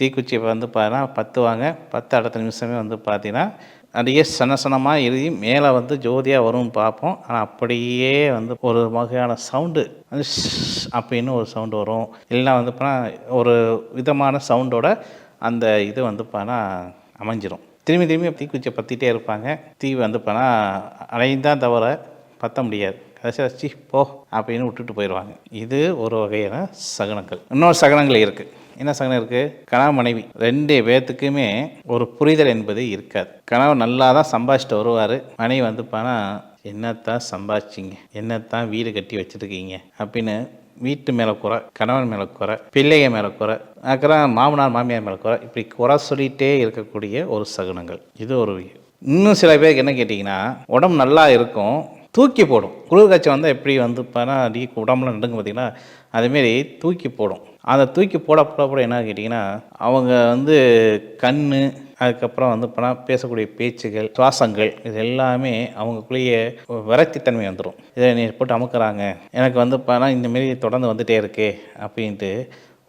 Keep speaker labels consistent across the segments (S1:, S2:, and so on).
S1: தீக்குச்சியை வந்து பார்த்தீங்கன்னா பற்றுவாங்க. அடுத்த நிமிஷமே வந்து பார்த்தீங்கன்னா, அப்படியே சனசனமாக எரியும். மேலே வந்து ஜோதியாக வரும்னு பார்ப்போம். ஆனால் அப்படியே வந்து ஒரு வகையான சவுண்டு வந்து அப்படின்னு ஒரு சவுண்டு வரும். இல்லைன்னா வந்து பார்த்தீங்கன்னா ஒரு விதமான சவுண்டோட அந்த இது வந்து பார்த்தீங்கன்னா அமைஞ்சிரும். திரும்பி தீக்குச்சியை பற்றிட்டே இருப்பாங்க. தீ வந்து பார்த்தீங்கன்னா அணைந்தான் தவிர பற்ற முடியாது. கடைசியாக சி போ அப்படின்னு விட்டுட்டு போயிடுவாங்க. இது ஒரு வகையான சகுனங்கள். இன்னொரு சகுனங்கள் இருக்குது. என்ன சகுனம் இருக்குது? கணவன் மனைவி 2 பேர்த்துக்குமே ஒரு புரிதல் என்பது இருக்காது. கணவன் நல்லா தான் சம்பாதிச்சிட்டு வருவார். மனைவி வந்து பார்த்தா என்னத்தான் சம்பாதிச்சிங்க, என்னத்தான் வீடு கட்டி வச்சுருக்கீங்க அப்படின்னு வீட்டு மேலே குறை, கணவன் மேலே குறை, பிள்ளைங்க மேலே குறை, அப்புறம் மாமனார் மாமியார் மேலே குறை, இப்படி குறை சொல்லிகிட்டே இருக்கக்கூடிய ஒரு சகுனங்கள். இது ஒரு இன்னும் சில பேருக்கு என்ன கேட்டிங்கன்னா, உடம்பு நல்லா இருக்கும், தூக்கி போடும். குளிர் காய்ச்சல் வந்தால் எப்படி வந்து பார்த்தா அடி உடம்புலாம் நடுங்க பார்த்திங்கன்னா, அதேமாரி தூக்கி போடும். அதை தூக்கி போட என்ன கேட்டிங்கன்னா, அவங்க வந்து கண், அதுக்கப்புறம் வந்து இப்போனா பேசக்கூடிய பேச்சுகள், சுவாசங்கள் இது எல்லாமே அவங்களுக்குள்ளேயே விரக்தித்தன்மை வந்துடும். இதை நீ போட்டு அமுக்குறாங்க, எனக்கு வந்து இப்போனா இந்தமாரி தொடர்ந்து வந்துகிட்டே இருக்கே அப்படின்ட்டு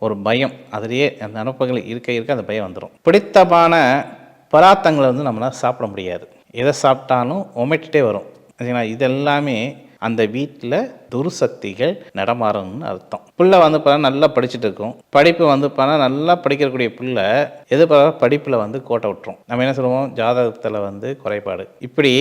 S1: ஒரு பயம், அதிலேயே அந்த அனுப்பங்கள் இருக்க அந்த பயம் வந்துடும். பிடித்தமான பதார்த்தங்களை வந்து நம்மளால் சாப்பிட முடியாது. எதை சாப்பிட்டாலும் உமிட்டுட்டே வரும். சரிங்களா? இதெல்லாமே அந்த வீட்டில் துர்சக்திகள் நடமாறணும்னு அர்த்தம். பிள்ளை வந்து பார்த்தா நல்லா படிச்சுட்டு இருக்கும். படிப்பு வந்து பார்த்தா நல்லா படிக்கக்கூடிய பிள்ளை எது படிப்பில் வந்து கோட்டை விட்டுரும். நம்ம என்ன சொல்லுவோம்? ஜாதகத்தில் வந்து குறைபாடு. இப்படி